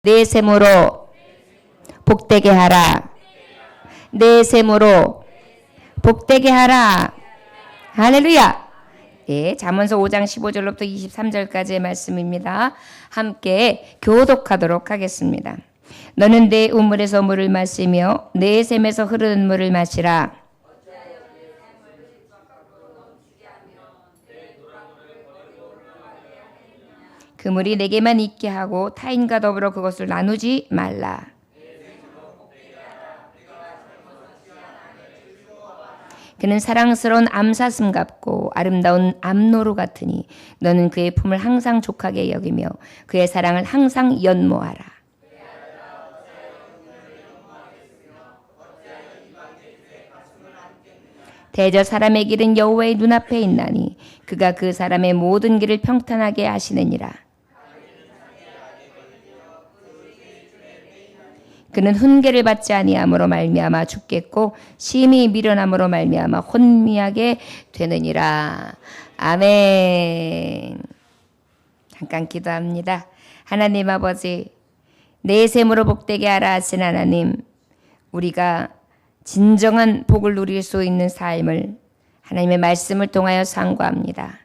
내 셈으로 복되게 하라. 내 셈으로 복되게 하라. 할렐루야. 예, 잠언서 5장 15절로부터 23절까지의 말씀입니다. 함께 교독하도록 하겠습니다. 너는 내 우물에서 물을 마시며 내 샘에서 흐르는 물을 마시라. 그 물이 내게만 있게 하고 타인과 더불어 그것을 나누지 말라. 그는 사랑스러운 암사슴 같고 아름다운 암노루 같으니 너는 그의 품을 항상 족하게 여기며 그의 사랑을 항상 연모하라. 대저 사람의 길은 여호와의 눈앞에 있나니 그가 그 사람의 모든 길을 평탄하게 하시느니라. 그는 훈계를 받지 아니함으로 말미암아 죽겠고 심히 미련함으로 말미암아 혼미하게 되느니라. 아멘. 잠깐 기도합니다. 하나님 아버지, 내 셈으로 복되게 하라 하신 하나님, 우리가 진정한 복을 누릴 수 있는 삶을 하나님의 말씀을 통하여 상고합니다.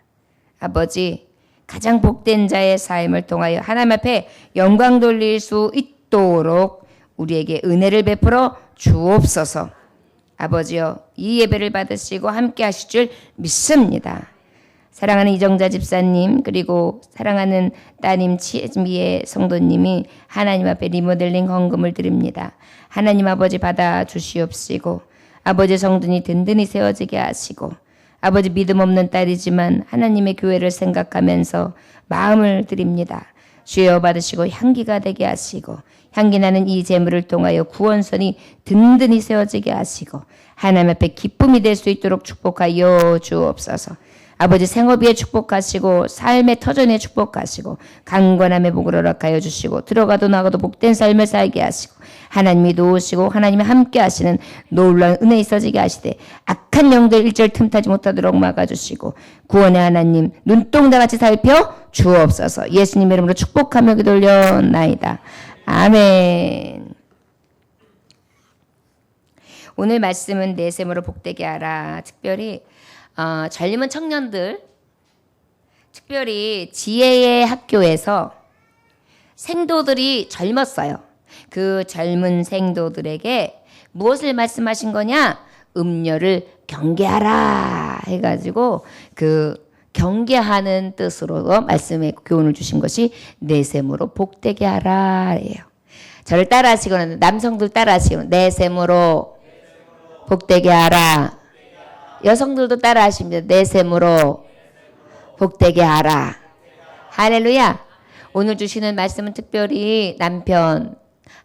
아버지, 가장 복된 자의 삶을 통하여 하나님 앞에 영광 돌릴 수 있도록 우리에게 은혜를 베풀어 주옵소서. 아버지여, 이 예배를 받으시고 함께 하실 줄 믿습니다. 사랑하는 이정자 집사님, 그리고 사랑하는 따님 치미의 성도님이 하나님 앞에 리모델링 헌금을 드립니다. 하나님 아버지 받아 주시옵시고 아버지 성도니 든든히 세워지게 하시고 아버지 믿음 없는 딸이지만 하나님의 교회를 생각하면서 마음을 드립니다. 주여 받으시고 향기가 되게 하시고 향기 나는 이 제물을 통하여 구원선이 든든히 세워지게 하시고 하나님 앞에 기쁨이 될 수 있도록 축복하여 주옵소서. 아버지 생업위에 축복하시고 삶의 터전에 축복하시고 강건함의 복을 허락하여 주시고 들어가도 나가도 복된 삶을 살게 하시고 하나님이 도우시고 하나님이 함께 하시는 놀라운 은혜 있어지게 하시되 악한 영들 일절 틈타지 못하도록 막아주시고 구원의 하나님 눈동자같이 살펴 주옵소서. 예수님 이름으로 축복하며 기도올려나이다. 아멘. 오늘 말씀은 내 셈으로 복되게 하라. 특별히 젊은 청년들, 특별히 지혜의 학교에서 생도들이 젊었어요. 그 젊은 생도들에게 무엇을 말씀하신 거냐? 음녀를 경계하라 해가지고 그 경계하는 뜻으로 말씀의 교훈을 주신 것이 내 셈으로 복되게 하라예요. 저를 따라하시거나 남성들 따라하시거나 내 셈으로 복되게 하라. 여성들도 따라하십니다. 내 셈으로 복되게 하라. 할렐루야. 오늘 주시는 말씀은 특별히 남편,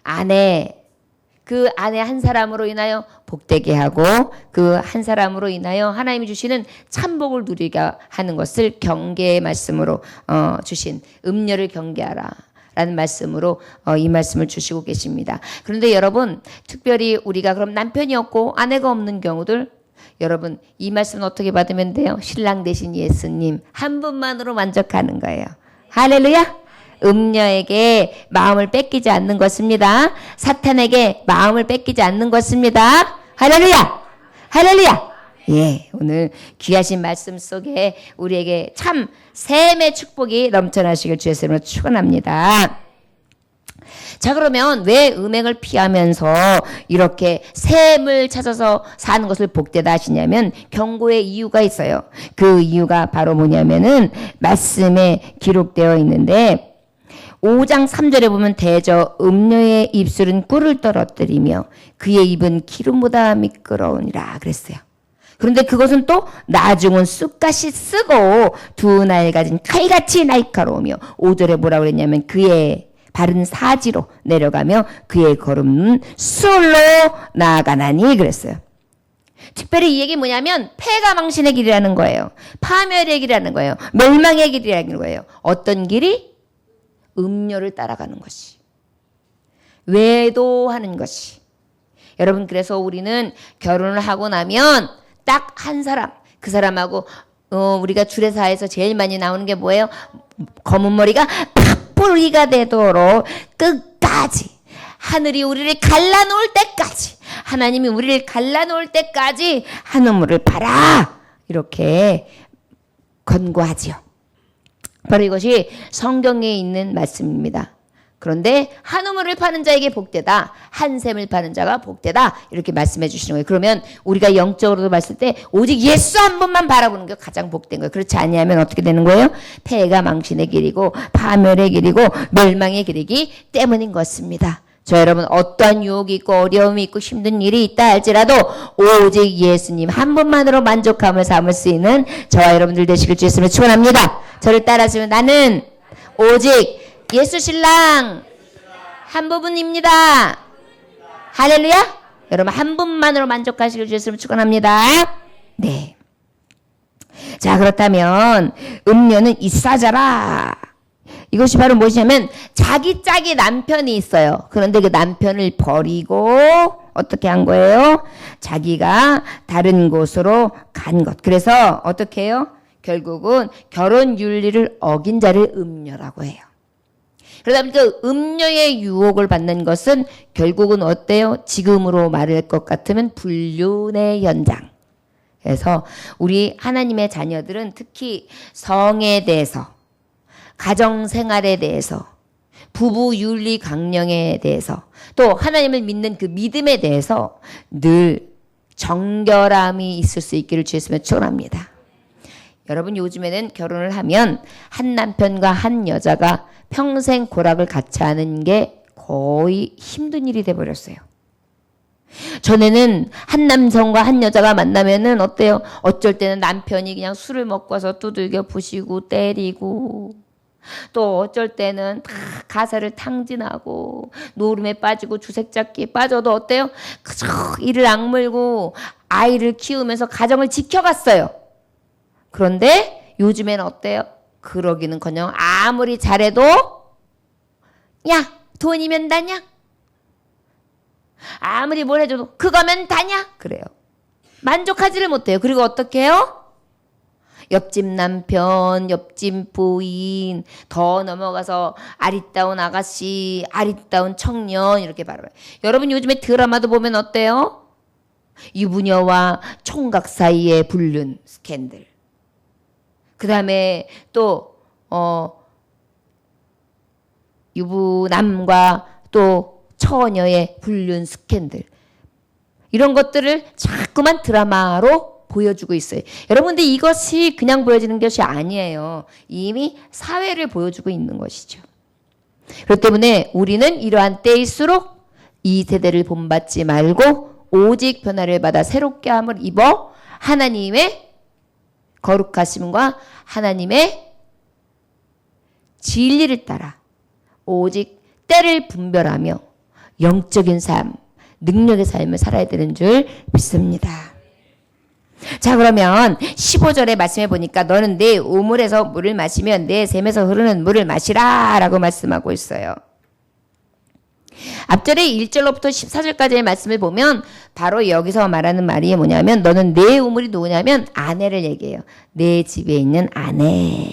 아내, 그 아내 한 사람으로 인하여 복되게 하고 그 한 사람으로 인하여 하나님이 주시는 참복을 누리게 하는 것을 경계의 말씀으로 주신 음녀를 경계하라 라는 말씀으로 이 말씀을 주시고 계십니다. 그런데 여러분, 특별히 우리가 그럼 남편이 없고 아내가 없는 경우들, 여러분 이 말씀은 어떻게 받으면 돼요? 신랑 대신 예수님 한 분만으로 만족하는 거예요. 할렐루야. 음녀에게 마음을 뺏기지 않는 것입니다. 사탄에게 마음을 뺏기지 않는 것입니다. 할렐루야. 할렐루야. 예, 오늘 귀하신 말씀 속에 우리에게 참 샘의 축복이 넘쳐나시길 주의 이름으로 축원합니다. 자, 그러면 왜 음행을 피하면서 이렇게 샘을 찾아서 사는 것을 복되다 하시냐면 경고의 이유가 있어요. 그 이유가 바로 뭐냐면은 말씀에 기록되어 있는데 5장 3절에 보면 대저 음녀의 입술은 꿀을 떨어뜨리며 그의 입은 기름보다 미끄러우니라 그랬어요. 그런데 그것은 또 나중은 쑥갓이 쓰고 두 날 가진 칼같이 날카로우며 5절에 뭐라고 그랬냐면 그의 바른 사지로 내려가며 그의 걸음은 수월로 나아가나니 그랬어요. 특별히 이 얘기 뭐냐면 패가 망신의 길이라는 거예요. 파멸의 길이라는 거예요. 멸망의 길이라는 거예요. 어떤 길이? 음료를 따라가는 것이. 외도하는 것이. 여러분, 그래서 우리는 결혼을 하고 나면 딱 한 사람, 그 사람하고 우리가 주례사에서 제일 많이 나오는 게 뭐예요? 검은 머리가 팥뿌리가 되도록 끝까지 때까지, 하늘이 우리를 갈라놓을 때까지, 하나님이 우리를 갈라놓을 때까지 한 우물을 파라, 이렇게 권고하지요. 바로 이것이 성경에 있는 말씀입니다. 그런데 한 우물을 파는 자에게 복되다, 한 샘을 파는 자가 복되다, 이렇게 말씀해 주시는 거예요. 그러면 우리가 영적으로도 봤을 때 오직 예수 한 분만 바라보는 게 가장 복된 거예요. 그렇지 아니하면 어떻게 되는 거예요? 폐해가 망신의 길이고 파멸의 길이고 멸망의 길이기 때문인 것입니다. 저 여러분, 어떠한 유혹이 있고 어려움이 있고 힘든 일이 있다 할지라도 오직 예수님 한 분만으로 만족함을 삼을 수 있는 저와 여러분들 되시길 주 예수님을 축원합니다. 저를 따라하시면 나는 오직 예수 신랑 한 부분입니다. 할렐루야. 여러분, 한 분만으로 만족하시길 주 예수님을 축원합니다. 네. 자, 그렇다면 음료는 이싸져라. 이것이 바로 무엇이냐면 자기 짝이 남편이 있어요. 그런데 그 남편을 버리고 어떻게 한 거예요? 자기가 다른 곳으로 간 것. 그래서 어떻게 해요? 결국은 결혼 윤리를 어긴 자를 음녀라고 해요. 그러다 보니까 음녀의 유혹을 받는 것은 결국은 어때요? 지금으로 말할 것 같으면 불륜의 현장. 그래서 우리 하나님의 자녀들은 특히 성에 대해서, 가정생활에 대해서, 부부 윤리 강령에 대해서, 또 하나님을 믿는 그 믿음에 대해서 늘 정결함이 있을 수 있기를 주 예수님을 축원합니다. 여러분, 요즘에는 결혼을 하면 한 남편과 한 여자가 평생 고락을 같이 하는 게 거의 힘든 일이 돼버렸어요. 전에는 한 남성과 한 여자가 만나면은 어때요? 어쩔 때는 남편이 그냥 술을 먹고 와서 두들겨 부시고 때리고, 또 어쩔 때는 다 가사를 탕진하고 노름에 빠지고 주색잡기에 빠져도 어때요? 그저 이를 악물고 아이를 키우면서 가정을 지켜갔어요. 그런데 요즘에는 어때요? 그러기는커녕 아무리 잘해도 야, 돈이면 다냐? 아무리 뭘 해줘도 그거면 다냐? 그래요. 만족하지를 못해요. 그리고 어떻게 해요? 옆집 남편, 옆집 부인, 더 넘어가서 아리따운 아가씨, 아리따운 청년, 이렇게 바라봐요. 여러분, 요즘에 드라마도 보면 어때요? 유부녀와 총각 사이의 불륜 스캔들. 그 다음에 또 유부남과 또 처녀의 불륜 스캔들. 이런 것들을 자꾸만 드라마로 보여주고 있어요. 여러분, 근데 이것이 그냥 보여지는 것이 아니에요. 이미 사회를 보여주고 있는 것이죠. 그렇기 때문에 우리는 이러한 때일수록 이 세대를 본받지 말고 오직 변화를 받아 새롭게 함을 입어 하나님의 거룩하심과 하나님의 진리를 따라 오직 때를 분별하며 영적인 삶, 능력의 삶을 살아야 되는 줄 믿습니다. 자, 그러면 15절의 말씀해 보니까 너는 내 우물에서 물을 마시면 내 샘에서 흐르는 물을 마시라 라고 말씀하고 있어요. 앞절의 1절로부터 14절까지의 말씀을 보면 바로 여기서 말하는 말이 뭐냐면 너는 내 우물이 누구냐면 아내를 얘기해요. 내 집에 있는 아내,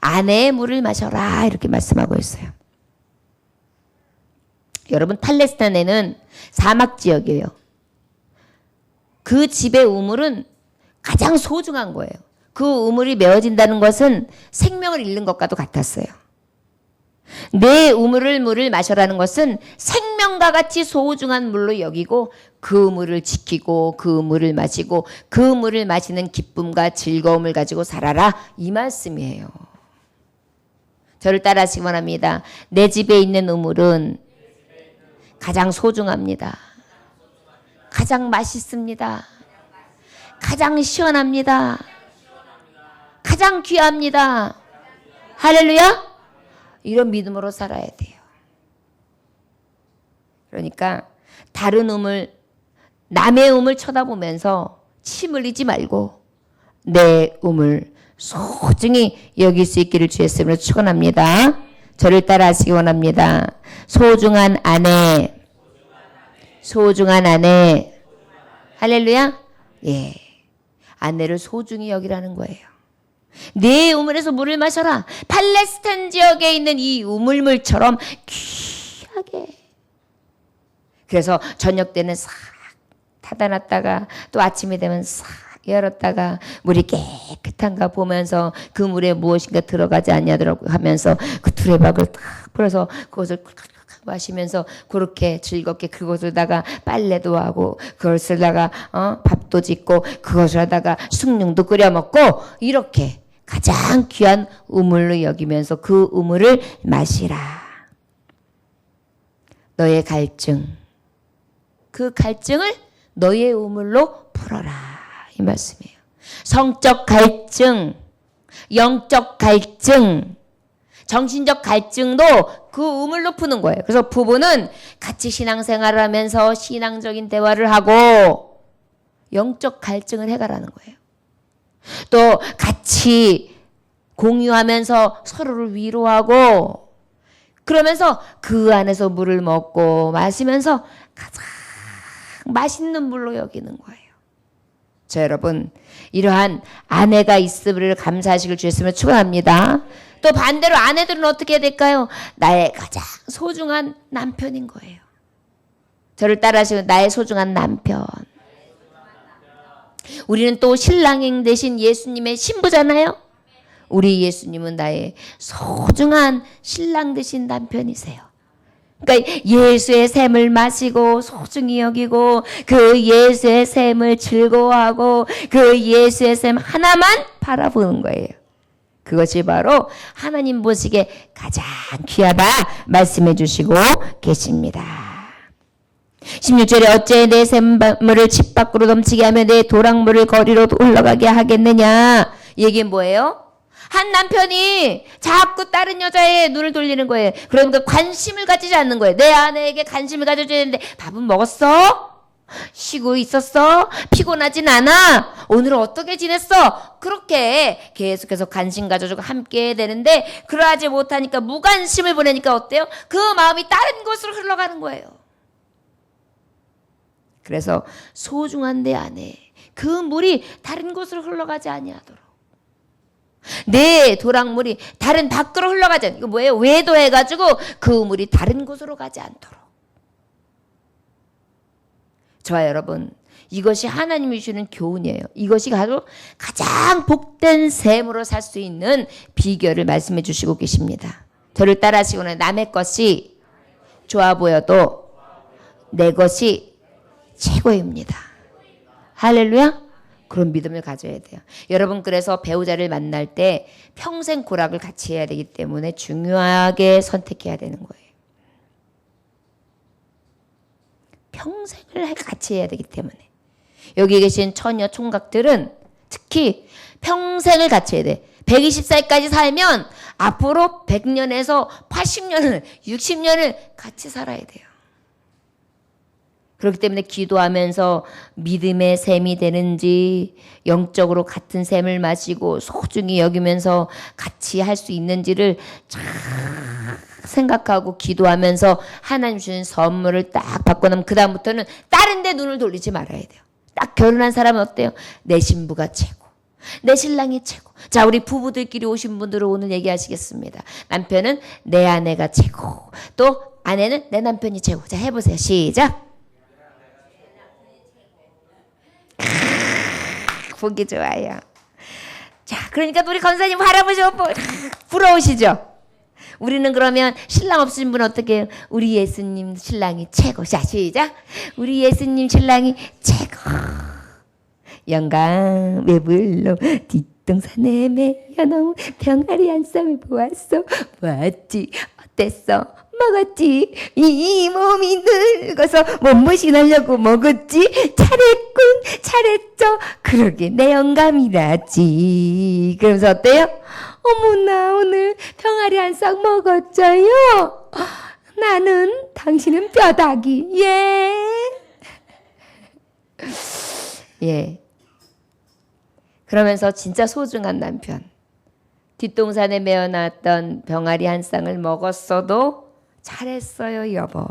아내의 물을 마셔라 이렇게 말씀하고 있어요. 여러분, 팔레스타인에는 사막 지역이에요. 그 집의 우물은 가장 소중한 거예요. 그 우물이 메어진다는 것은 생명을 잃는 것과도 같았어요. 내 물을 마셔라는 것은 생명과 같이 소중한 물로 여기고 그 물을 지키고 그 물을 마시고 그 물을 마시는 기쁨과 즐거움을 가지고 살아라, 이 말씀이에요. 저를 따라하시기 원합니다. 내 집에 있는 우물은 가장 소중합니다. 가장 맛있습니다. 가장 시원합니다. 가장 귀합니다. 할렐루야. 이런 믿음으로 살아야 돼요. 그러니까 다른 우물, 남의 우물 쳐다보면서 침 흘리지 말고 내 우물 소중히 여길 수 있기를 주 예수님으로 축원합니다. 저를 따라하시기 원합니다. 소중한 아내, 소중한 아내. 할렐루야. 예, 아내를 소중히 여기라는 거예요. 내 우물에서 물을 마셔라. 팔레스타인 지역에 있는 이 우물물처럼 깨끗하게. 그래서 저녁 때는 싹 닫아놨다가 또 아침이 되면 싹 열었다가 물이 깨끗한가 보면서 그 물에 무엇인가 들어가지 않냐더라고 하면서 그 두레박을 딱 풀어서 그것을 마시면서 그렇게 즐겁게 그것을다가 빨래도 하고 그것을다가 밥도 짓고 그것을 하다가 숭늉도 끓여 먹고 이렇게 가장 귀한 우물로 여기면서 그 우물을 마시라. 너의 갈증, 그 갈증을 너의 우물로 풀어라 이 말씀이에요. 성적 갈증, 영적 갈증, 정신적 갈증도 그 우물로 푸는 거예요. 그래서 부부는 같이 신앙생활을 하면서 신앙적인 대화를 하고 영적 갈증을 해결하는 거예요. 또 같이 공유하면서 서로를 위로하고 그러면서 그 안에서 물을 먹고 마시면서 가장 맛있는 물로 여기는 거예요. 자, 여러분, 이러한 아내가 있음을 감사하시길 주셨으면 축원합니다. 또 반대로 아내들은 어떻게 해야 될까요? 나의 가장 소중한 남편인 거예요. 저를 따라하시면 나의 소중한 남편. 우리는 또 신랑 대신 예수님의 신부잖아요. 우리 예수님은 나의 소중한 신랑 되신 남편이세요. 그러니까 예수의 샘을 마시고 소중히 여기고 그 예수의 샘을 즐거워하고 그 예수의 샘 하나만 바라보는 거예요. 그것이 바로 하나님 보시기에 가장 귀하다 말씀해 주시고 계십니다. 16절에 어째 내 샘물을 집 밖으로 넘치게 하며 내 도랑물을 거리로 흘러가게 하겠느냐. 이 얘기는 뭐예요? 한 남편이 자꾸 다른 여자의 눈을 돌리는 거예요. 그러니까 관심을 가지지 않는 거예요. 내 아내에게 관심을 가져줘야 되는데 밥은 먹었어? 쉬고 있었어? 피곤하진 않아? 오늘은 어떻게 지냈어? 그렇게 계속해서 관심 가져주고 함께 되는데 그러하지 못하니까 무관심을 보내니까 어때요? 그 마음이 다른 곳으로 흘러가는 거예요. 그래서 소중한 내 아내 그 물이 다른 곳으로 흘러가지 아니하도록 내 도랑물이 다른 밖으로 흘러가지 않도록 이거 뭐예요? 외도해가지고 그 물이 다른 곳으로 가지 않도록. 저와 여러분, 이것이 하나님이 주시는 교훈이에요. 이것이 가장 복된 셈으로 살 수 있는 비결을 말씀해 주시고 계십니다. 저를 따라하시고는 남의 것이 좋아 보여도 내 것이 최고입니다. 할렐루야. 그런 믿음을 가져야 돼요. 여러분, 그래서 배우자를 만날 때 평생 고락을 같이 해야 되기 때문에 중요하게 선택해야 되는 거예요. 평생을 같이 해야 되기 때문에. 여기 계신 처녀 총각들은 특히 평생을 같이 해야 돼. 120살까지 살면 앞으로 100년에서 80년을 60년을 같이 살아야 돼요. 그렇기 때문에 기도하면서 믿음의 샘이 되는지 영적으로 같은 샘을 마시고 소중히 여기면서 같이 할 수 있는지를 잘 생각하고 기도하면서 하나님 주신 선물을 딱 받고 나면 그 다음부터는 다른 데 눈을 돌리지 말아야 돼요. 딱 결혼한 사람은 어때요? 내 신부가 최고. 내 신랑이 최고. 자, 우리 부부들끼리 오신 분들은 오늘 얘기하시겠습니다. 남편은 내 아내가 최고. 또 아내는 내 남편이 최고. 자, 해보세요. 시작. 보기 좋아요. 자, 그러니까 우리 권사님 할아버지 오빠 부러우시죠? 우리는 그러면 신랑 없으신 분은 어떻게 해요? 우리 예수님 신랑이 최고. 자, 시작. 우리 예수님 신랑이 최고. 영광 외불로 뒷동산에 매여놓은 병아리 한 쌍을 보았어. 보았지. 어땠어? 먹었지. 이 몸이 늙어서 몸무신 하려고 먹었지. 잘했군. 잘했죠. 그러게 내 영감이라지. 그러면서 어때요? 어머나 오늘 병아리 한 쌍 먹었죠요. 나는 당신은 뼈다귀. 예. 예. 그러면서 진짜 소중한 남편. 뒷동산에 메어놨던 병아리 한 쌍을 먹었어도 잘했어요, 여보.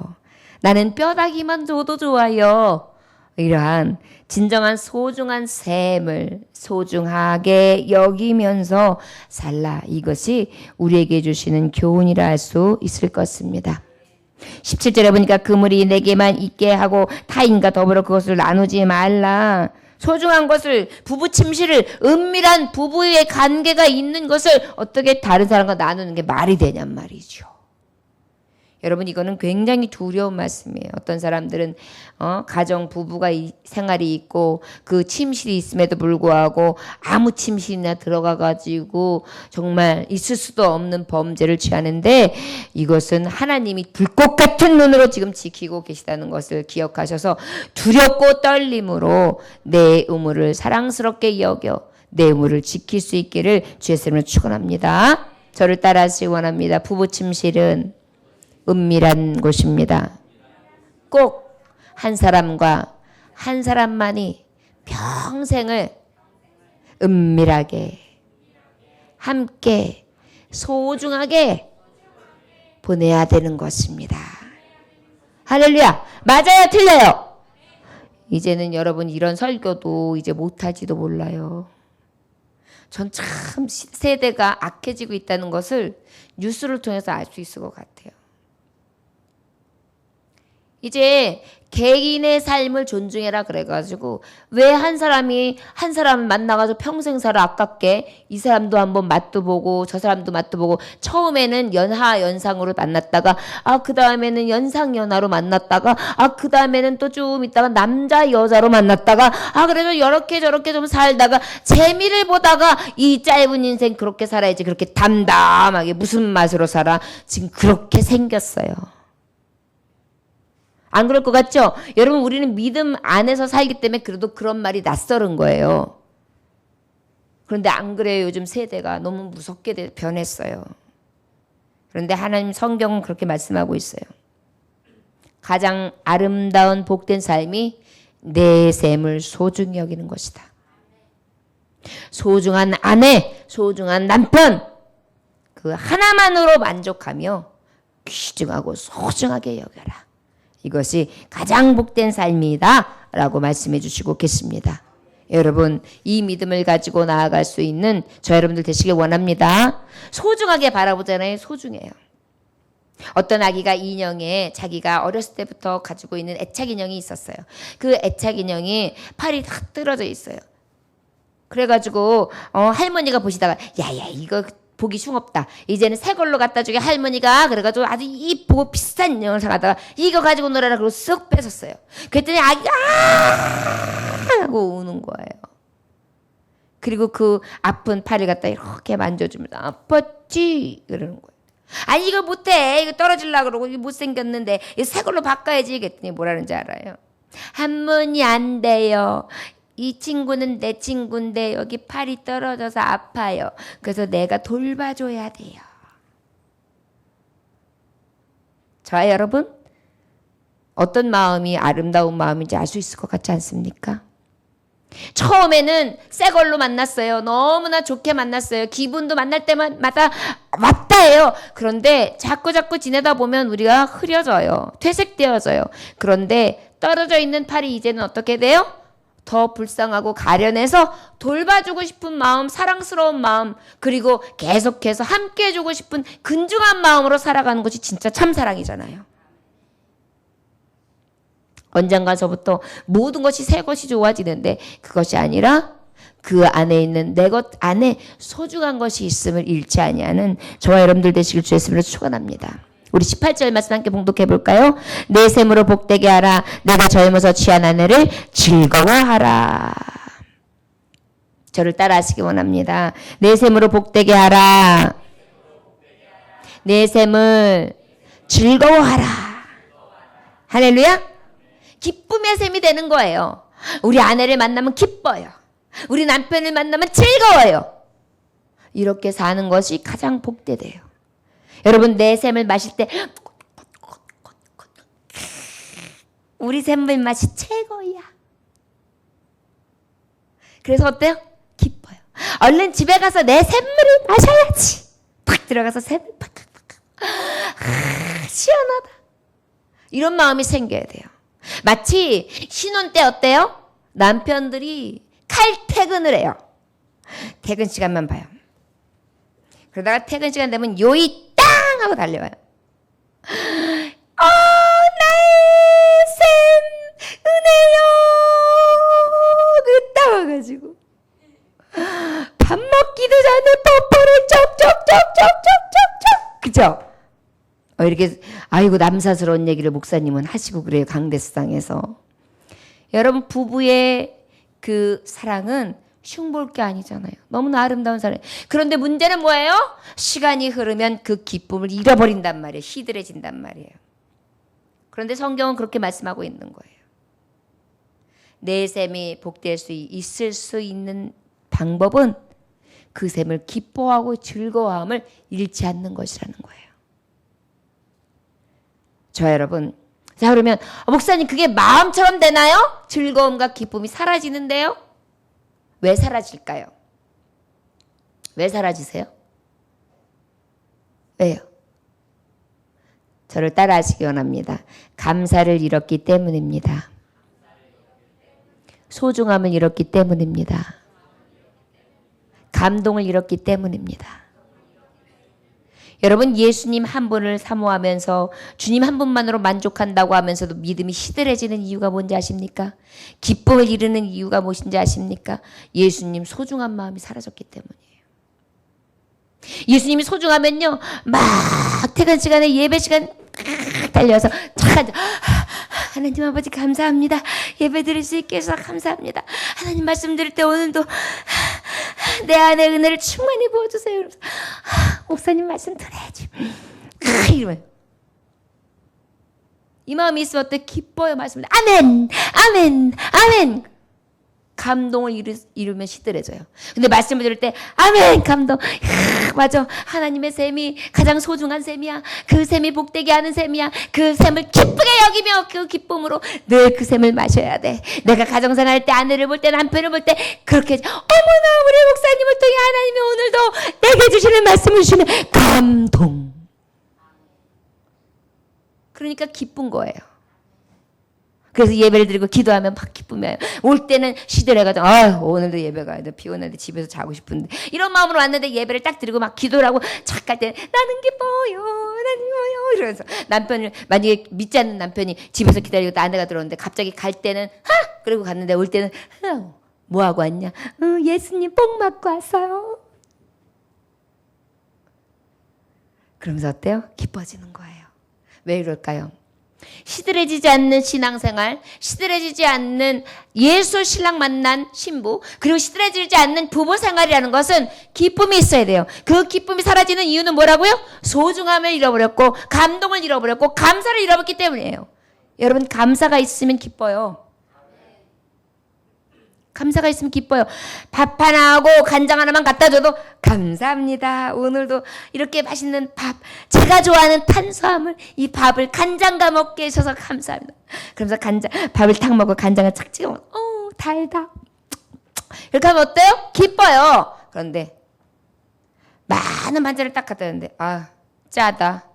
나는 뼈다귀만 줘도 좋아요. 이러한 진정한 소중한 셈을 소중하게 여기면서 살라. 이것이 우리에게 주시는 교훈이라 할 수 있을 것입니다. 17절에 보니까 그물이 내게만 있게 하고 타인과 더불어 그것을 나누지 말라. 소중한 것을, 부부 침실을, 은밀한 부부의 관계가 있는 것을 어떻게 다른 사람과 나누는 게 말이 되냔 말이죠. 여러분, 이거는 굉장히 두려운 말씀이에요. 어떤 사람들은 가정 부부가 생활이 있고 그 침실이 있음에도 불구하고 아무 침실이나 들어가 가지고 정말 있을 수도 없는 범죄를 취하는데, 이것은 하나님이 불꽃 같은 눈으로 지금 지키고 계시다는 것을 기억하셔서 두렵고 떨림으로 내 의무를 사랑스럽게 여겨 내 의무를 지킬 수 있기를 주의 이름으로 축원합니다. 저를 따라하시기 원합니다. 부부 침실은 은밀한 곳입니다. 꼭 한 사람과 한 사람만이 평생을 은밀하게 함께 소중하게 보내야 되는 것입니다. 할렐루야. 맞아요, 틀려요? 이제는 여러분 이런 설교도 이제 못할지도 몰라요. 전 참 세대가 악해지고 있다는 것을 뉴스를 통해서 알 수 있을 것 같아요. 이제 개인의 삶을 존중해라 그래가지고 왜 한 사람이 한 사람 만나가지고 평생 살아 아깝게 이 사람도 한번 맛도 보고 저 사람도 맛도 보고, 처음에는 연하 연상으로 만났다가 그 다음에는 연상 연하로 만났다가 그 다음에는 또 좀 있다가 남자 여자로 만났다가 그래도 이렇게 저렇게 좀 살다가 재미를 보다가 이 짧은 인생 그렇게 살아야지, 그렇게 담담하게 무슨 맛으로 살아, 지금 그렇게 생겼어요. 안 그럴 것 같죠? 여러분, 우리는 믿음 안에서 살기 때문에 그래도 그런 말이 낯설은 거예요. 그런데 안 그래요. 요즘 세대가 너무 무섭게 변했어요. 그런데 하나님 성경은 그렇게 말씀하고 있어요. 가장 아름다운 복된 삶이 내 셈을 소중히 여기는 것이다. 소중한 아내, 소중한 남편, 그 하나만으로 만족하며 귀중하고 소중하게 여겨라. 이것이 가장 복된 삶이다 라고 말씀해 주시고 계십니다. 여러분, 이 믿음을 가지고 나아갈 수 있는 저 여러분들 되시길 원합니다. 소중하게 바라보잖아요. 소중해요. 어떤 아기가 인형에 자기가 어렸을 때부터 가지고 있는 애착 인형이 있었어요. 그 애착 인형이 팔이 다 떨어져 있어요. 그래가지고 할머니가 보시다가 야야 이거 보기 흉없다. 이제는 새 걸로 갖다 주게 할머니가 그래가지고 아주 이쁘고 비싼 인형을 사가다가 이거 가지고 놀아라 그러고 쓱 뺏었어요. 그랬더니 아기가 하고 우는 거예요. 그리고 그 아픈 팔을 갖다 이렇게 만져주면서 아팠지? 그러는 거예요. 아니 이거 못해. 이거 떨어지려고 그러고 이거 못생겼는데 이거 새 걸로 바꿔야지. 그랬더니 뭐라는지 알아요? 할머니 안 돼요. 이 친구는 내 친구인데 여기 팔이 떨어져서 아파요. 그래서 내가 돌봐줘야 돼요. 저와 여러분, 어떤 마음이 아름다운 마음인지 알 수 있을 것 같지 않습니까? 처음에는 새 걸로 만났어요. 너무나 좋게 만났어요. 기분도 만날 때마다 왔다예요. 그런데 자꾸 지내다 보면 우리가 흐려져요. 퇴색되어져요. 그런데 떨어져 있는 팔이 이제는 어떻게 돼요? 더 불쌍하고 가련해서 돌봐주고 싶은 마음, 사랑스러운 마음, 그리고 계속해서 함께 해주고 싶은 근중한 마음으로 살아가는 것이 진짜 참사랑이잖아요. 언젠가서부터 모든 것이 새 것이 좋아지는데 그것이 아니라 그 안에 있는 내 것 안에 소중한 것이 있음을 잃지 아니하는 저와 여러분들 되시길 주의 이름으로 축원합니다. 우리 18절 말씀 함께 봉독해 볼까요? 내 셈으로 복되게 하라. 내가 젊어서 취한 아내를 즐거워하라. 저를 따라하시기 원합니다. 내 셈으로 복되게 하라. 내 셈을 즐거워하라. 할렐루야. 기쁨의 셈이 되는 거예요. 우리 아내를 만나면 기뻐요. 우리 남편을 만나면 즐거워요. 이렇게 사는 것이 가장 복되대요. 여러분, 내 샘을 마실 때 우리 샘물 맛이 최고야. 그래서 어때요? 기뻐요. 얼른 집에 가서 내 샘물을 마셔야지. 팍 들어가서 샘물 팍팍팍. 시원하다. 이런 마음이 생겨야 돼요. 마치 신혼 때 어때요? 남편들이 칼퇴근을 해요. 퇴근 시간만 봐요. 그러다가 퇴근 시간 되면 요이 땅 하고 달려와요. 이렇게 아이고 남사스러운 얘기를 목사님은 하시고 그래요. 강대상에서. 여러분 부부의 그 사랑은 흉볼 게 아니잖아요. 너무나 아름다운 사랑. 그런데 문제는 뭐예요? 시간이 흐르면 그 기쁨을 잃어버린단 말이에요. 시들해진단 말이에요. 그런데 성경은 그렇게 말씀하고 있는 거예요. 내 셈이 복될 수 있을 수 있는 방법은 그 셈을 기뻐하고 즐거워함을 잃지 않는 것이라는 거예요. 저 여러분, 자 그러면 목사님 그게 마음처럼 되나요? 즐거움과 기쁨이 사라지는데요? 왜 사라질까요? 왜 사라지세요? 왜요? 저를 따라하시기 원합니다. 감사를 잃었기 때문입니다. 소중함을 잃었기 때문입니다. 감동을 잃었기 때문입니다. 여러분 예수님 한 분을 사모하면서 주님 한 분만으로 만족한다고 하면서도 믿음이 시들해지는 이유가 뭔지 아십니까? 기쁨을 잃는 이유가 무엇인지 아십니까? 예수님 소중한 마음이 사라졌기 때문이에요. 예수님이 소중하면요 막 퇴근 시간에 예배 시간 달려서 착 하나님 아버지 감사합니다. 예배 드릴 수 있게 해서 감사합니다. 하나님 말씀 드릴 때 오늘도 내 안에 은혜를 충만히 부어주세요. 이러면서 목사님 말씀 들어야지. 이러면 이 마음이 있으면 어때? 기뻐요. 말씀을 아멘 아멘 아멘. 감동을 이루면 시들해져요. 근데 말씀을 들을 때 아멘 감동. 맞아. 하나님의 셈이 가장 소중한 셈이야. 그 셈이 복되게 하는 셈이야. 그 셈을 기쁘게 여기며 그 기쁨으로 늘 그 셈을 마셔야 돼. 내가 가정생활할 때 아내를 볼 때 남편을 볼 때 그렇게 어머나 우리 목사님을 통해 하나님이 오늘도 내게 주시는 말씀을 주시는 감동. 그러니까 기쁜 거예요. 그래서 예배를 드리고 기도하면 막 기쁘면 올 때는 시들해가지고 오늘도 예배 가야 돼. 피곤한데 집에서 자고 싶은데 이런 마음으로 왔는데 예배를 딱 드리고 막 기도를 하고 착 갈 때는 나는 기뻐요. 나는 기뻐요. 이러면서 남편을 만약에 믿지 않는 남편이 집에서 기다리고 아내가 들어오는데 갑자기 갈 때는 그리고 갔는데 올 때는 뭐 하고 왔냐? 예수님 복 맞고 왔어요. 그러면서 어때요? 기뻐지는 거예요. 왜 이럴까요? 시들해지지 않는 신앙생활, 시들해지지 않는 예수 신랑 만난 신부, 그리고 시들해지지 않는 부부 생활이라는 것은 기쁨이 있어야 돼요. 그 기쁨이 사라지는 이유는 뭐라고요? 소중함을 잃어버렸고 감동을 잃어버렸고 감사를 잃어버렸기 때문이에요. 여러분 감사가 있으면 기뻐요. 감사가 있으면 기뻐요. 밥 하나하고 간장 하나만 갖다 줘도 감사합니다. 오늘도 이렇게 맛있는 밥, 제가 좋아하는 탄수화물, 이 밥을 간장과 먹게 해주셔서 감사합니다. 그러면서 밥을 탁 먹고 간장을 착 찍어 먹어. 달다. 이렇게 하면 어때요? 기뻐요. 그런데 많은 반찬을 딱 갖다 줬는데 짜다.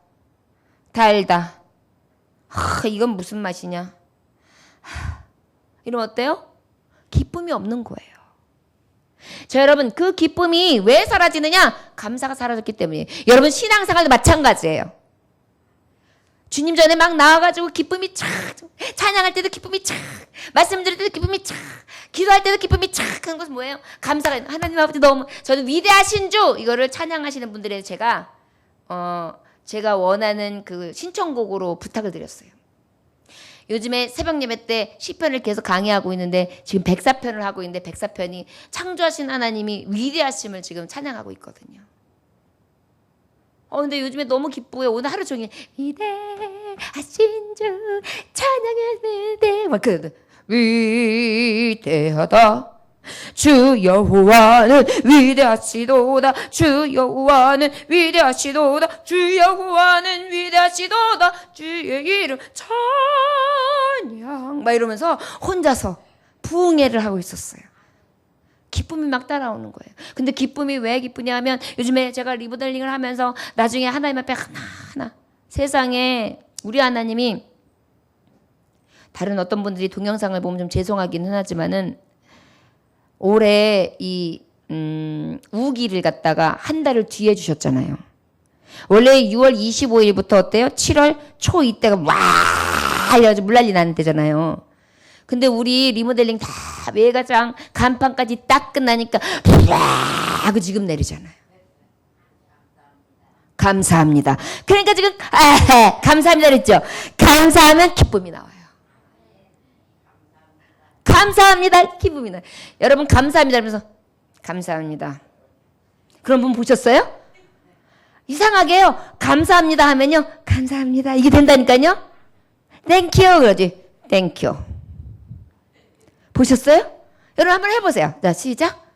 달다. 이건 무슨 맛이냐. 이러면 어때요? 기쁨이 없는 거예요. 자, 여러분 그 기쁨이 왜 사라지느냐? 감사가 사라졌기 때문이에요. 여러분 신앙생활도 마찬가지예요. 주님 전에 막 나와가지고 기쁨이 촥, 찬양할 때도 기쁨이 촥, 말씀 드릴 때도 기쁨이 촥, 기도할 때도 기쁨이 촥 하는 것은 뭐예요? 감사가. 하나님 아버지 너무 저는 위대하신 주 이거를 찬양하시는 분들에 제가 원하는 그 신청곡으로 부탁을 드렸어요. 요즘에 새벽 예배 때 시편을 계속 강의하고 있는데 지금 104편을 하고 있는데 104편이 창조하신 하나님이 위대하심을 지금 찬양하고 있거든요. 근데 요즘에 너무 기쁘고요. 오늘 하루 종일 위대하신 주 찬양했는데 막 그래도 위대하다. 주 여호와는 위대하시도다. 주 여호와는 위대하시도다. 주 여호와는 위대하시도다. 주의 이름 찬양 막 이러면서 혼자서 부흥회를 하고 있었어요. 기쁨이 막 따라오는 거예요. 근데 기쁨이 왜 기쁘냐 하면 요즘에 제가 리모델링을 하면서 나중에 하나님 앞에 하나하나 세상에 우리 하나님이 다른 어떤 분들이 동영상을 보면 좀 죄송하기는 하지만은 올해 이 우기를 갖다가 한 달을 뒤에 주셨잖아요. 원래 6월 25일부터 어때요? 7월 초 이때가 와 이래가지고 물난리 나는 때잖아요. 근데 우리 리모델링 다 외가장 간판까지 딱 끝나니까 와 하고 지금 내리잖아요. 감사합니다. 그러니까 지금 감사합니다 그랬죠. 감사하면 기쁨이 나와요. 감사합니다. 기쁨이 나요. 여러분 감사합니다 하면서 감사합니다. 그런 분 보셨어요? 이상하게요. 감사합니다 하면요. 감사합니다. 이게 된다니까요. 땡큐 그러지. 땡큐. 보셨어요? 여러분 한번 해보세요. 자 시작.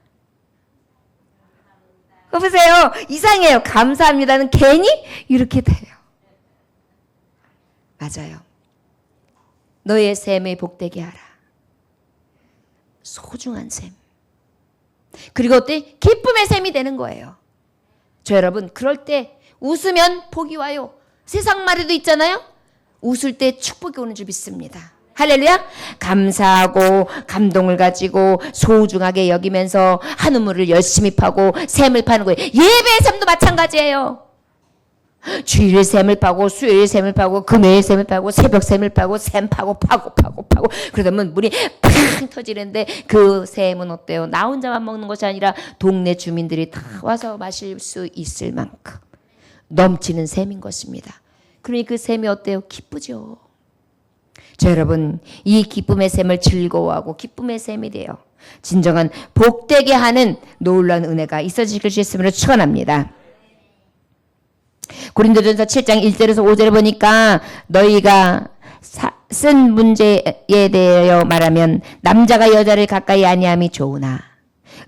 보세요. 이상해요. 감사합니다는 괜히 이렇게 돼요. 맞아요. 너의 셈이 복되게 하라. 소중한 셈. 그리고 어때? 기쁨의 셈이 되는 거예요. 저 여러분 그럴 때 웃으면 복이 와요. 세상 말에도 있잖아요. 웃을 때 축복이 오는 줄 믿습니다. 할렐루야. 감사하고 감동을 가지고 소중하게 여기면서 한우물을 열심히 파고 셈을 파는 거예요. 예배의 셈도 마찬가지예요. 주일 셈을 파고 수요일 셈을 파고 금요일 셈을 파고 새벽 셈을 파고 셈 파고 그러다 보면 물이 팡 터지는데 그 셈은 어때요? 나 혼자만 먹는 것이 아니라 동네 주민들이 다 와서 마실 수 있을 만큼 넘치는 셈인 것입니다. 그러니 그 셈이 어때요? 기쁘죠. 자 여러분 이 기쁨의 셈을 즐거워하고 기쁨의 셈이 돼요. 진정한 복되게 하는 놀라운 은혜가 있어지길 수 있음으로 축원합니다. 고린도전서 7장 1절에서 5절에 보니까 너희가 쓴 문제에 대하여 말하면 남자가 여자를 가까이 아니함이 좋으나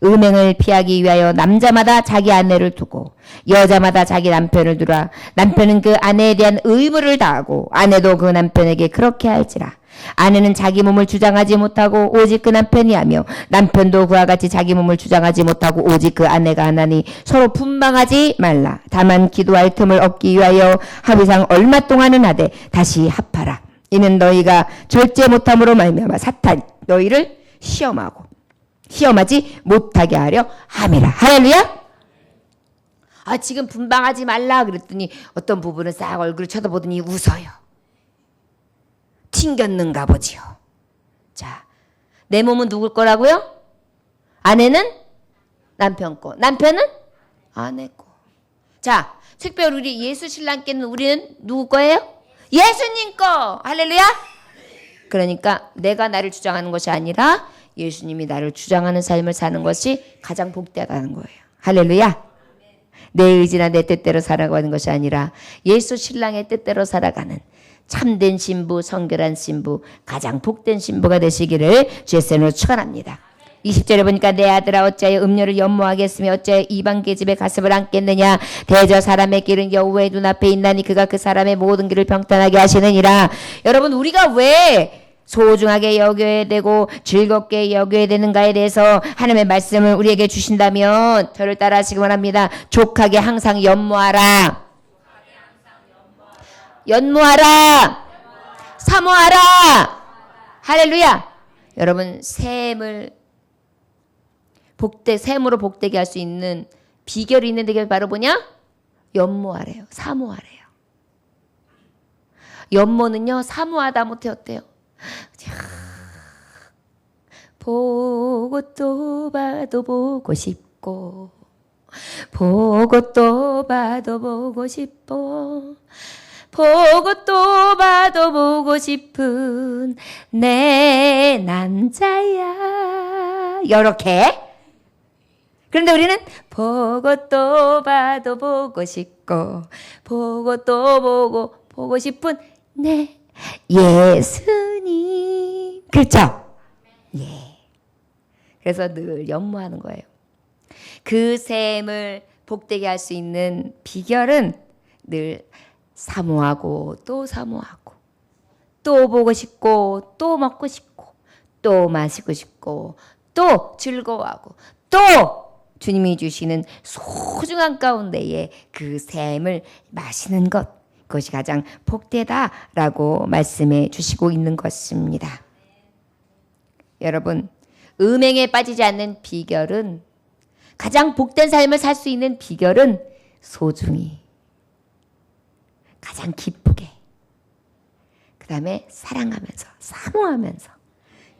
음행을 피하기 위하여 남자마다 자기 아내를 두고 여자마다 자기 남편을 두라. 남편은 그 아내에 대한 의무를 다하고 아내도 그 남편에게 그렇게 할지라. 아내는 자기 몸을 주장하지 못하고 오직 그 남편이 하며 남편도 그와 같이 자기 몸을 주장하지 못하고 오직 그 아내가 하나니 서로 분방하지 말라. 다만 기도할 틈을 얻기 위하여 합의상 얼마 동안은 하되 다시 합하라. 이는 너희가 절제 못함으로 말미암아 사탄 너희를 시험하지 못하게 하려 함이라. 할렐루야. 지금 분방하지 말라 그랬더니 어떤 부부는 싹 얼굴을 쳐다보더니 웃어요. 튕겼는가 보지요. 자, 내 몸은 누굴 거라고요? 아내는 남편 거, 남편은 아내 거. 자, 특별히 우리 예수 신랑께는 우리는 누구 거예요? 예수님 거. 할렐루야. 그러니까 내가 나를 주장하는 것이 아니라 예수님이 나를 주장하는 삶을 사는 것이 가장 복되다는 거예요. 할렐루야. 내 의지나 내 뜻대로 살아가는 것이 아니라 예수 신랑의 뜻대로 살아가는 참된 신부, 성결한 신부, 가장 복된 신부가 되시기를 주의 이름으로 축원합니다. 20절에 보니까 내 아들아 어찌하여 음료를 연모하겠으며 어찌하여 이방 계집의 가슴을 안겠느냐. 대저 사람의 길은 여호와의 눈앞에 있나니 그가 그 사람의 모든 길을 평탄하게 하시느니라. 여러분 우리가 왜 소중하게 여겨야 되고 즐겁게 여겨야 되는가에 대해서 하나님의 말씀을 우리에게 주신다면 저를 따라 하시기 원합니다. 족하게 항상 연모하라. 연모하라. 사모하라. 할렐루야. 여러분 셈으로 복되게 할 수 있는 비결이 있는데 그게 바로 뭐냐? 연모하래요. 사모하래요. 연모는요 사모하다 못해 어때요? 보고 또 봐도 보고 싶고 보고 또 봐도 보고 싶어 보고 또 봐도 보고 싶은 내 남자야. 이렇게. 그런데 우리는 보고 또 봐도 보고 싶고 보고 또 보고 싶은 내 예수님. 그렇죠? 예. 그래서 늘 연모하는 거예요. 그 셈을 복되게 할 수 있는 비결은 늘 사모하고 또 사모하고 또 보고 싶고 또 먹고 싶고 또 마시고 싶고 또 즐거워하고 또 주님이 주시는 소중한 가운데에 그 셈을 마시는 것, 그것이 가장 복되다라고 말씀해 주시고 있는 것입니다. 여러분 음행에 빠지지 않는 비결은, 가장 복된 삶을 살 수 있는 비결은 소중히 가장 기쁘게, 그 다음에 사랑하면서 사모하면서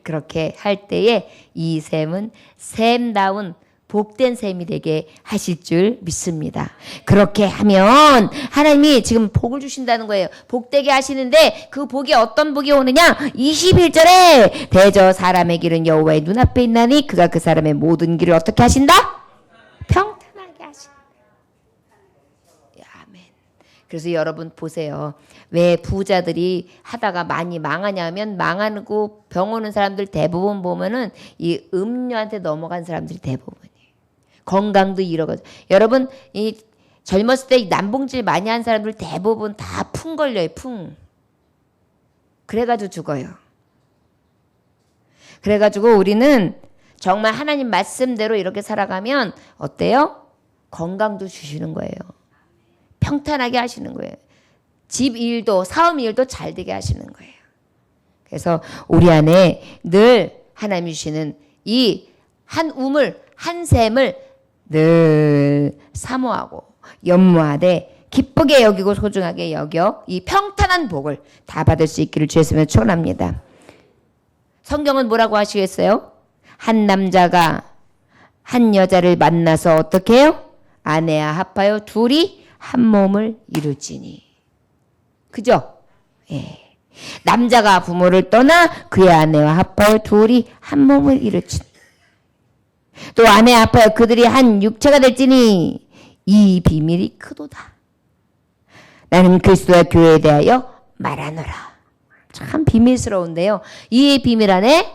그렇게 할 때에 이 셈은 셈다운 복된 셈이 되게 하실 줄 믿습니다. 그렇게 하면 하나님이 지금 복을 주신다는 거예요. 복되게 하시는데 그 복이 어떤 복이 오느냐? 21절에 대저 사람의 길은 여호와의 눈앞에 있나니 그가 그 사람의 모든 길을 어떻게 하신다? 평탄하게 하신다. 아멘. 그래서 여러분 보세요. 왜 부자들이 하다가 많이 망하냐면 망하고 병 오는 사람들 대부분 보면은 이 음료한테 넘어간 사람들이 대부분이에요. 건강도 잃어가지고. 여러분 이 젊었을 때 난봉질 많이 한 사람들 대부분 다 풍 걸려요. 풍. 그래가지고 죽어요. 그래가지고 우리는 정말 하나님 말씀대로 이렇게 살아가면 어때요? 건강도 주시는 거예요. 평탄하게 하시는 거예요. 집 일도 사업 일도 잘 되게 하시는 거예요. 그래서 우리 안에 늘 하나님이 주시는 이 한 우물 한 셈을 늘 사모하고 연모하되 기쁘게 여기고 소중하게 여겨 이 평탄한 복을 다 받을 수 있기를 주의 이름으로 축원합니다. 성경은 뭐라고 하시겠어요? 한 남자가 한 여자를 만나서 어떻게 해요? 아내와 합하여 둘이 한 몸을 이루지니. 그죠? 예. 남자가 부모를 떠나 그의 아내와 합하여 둘이 한 몸을 이루지니. 또 아내와 합하여 그들이 한 육체가 될지니 이 비밀이 크도다. 나는 그리스도와 교회에 대하여 말하노라. 참 비밀스러운데요. 이 비밀 안에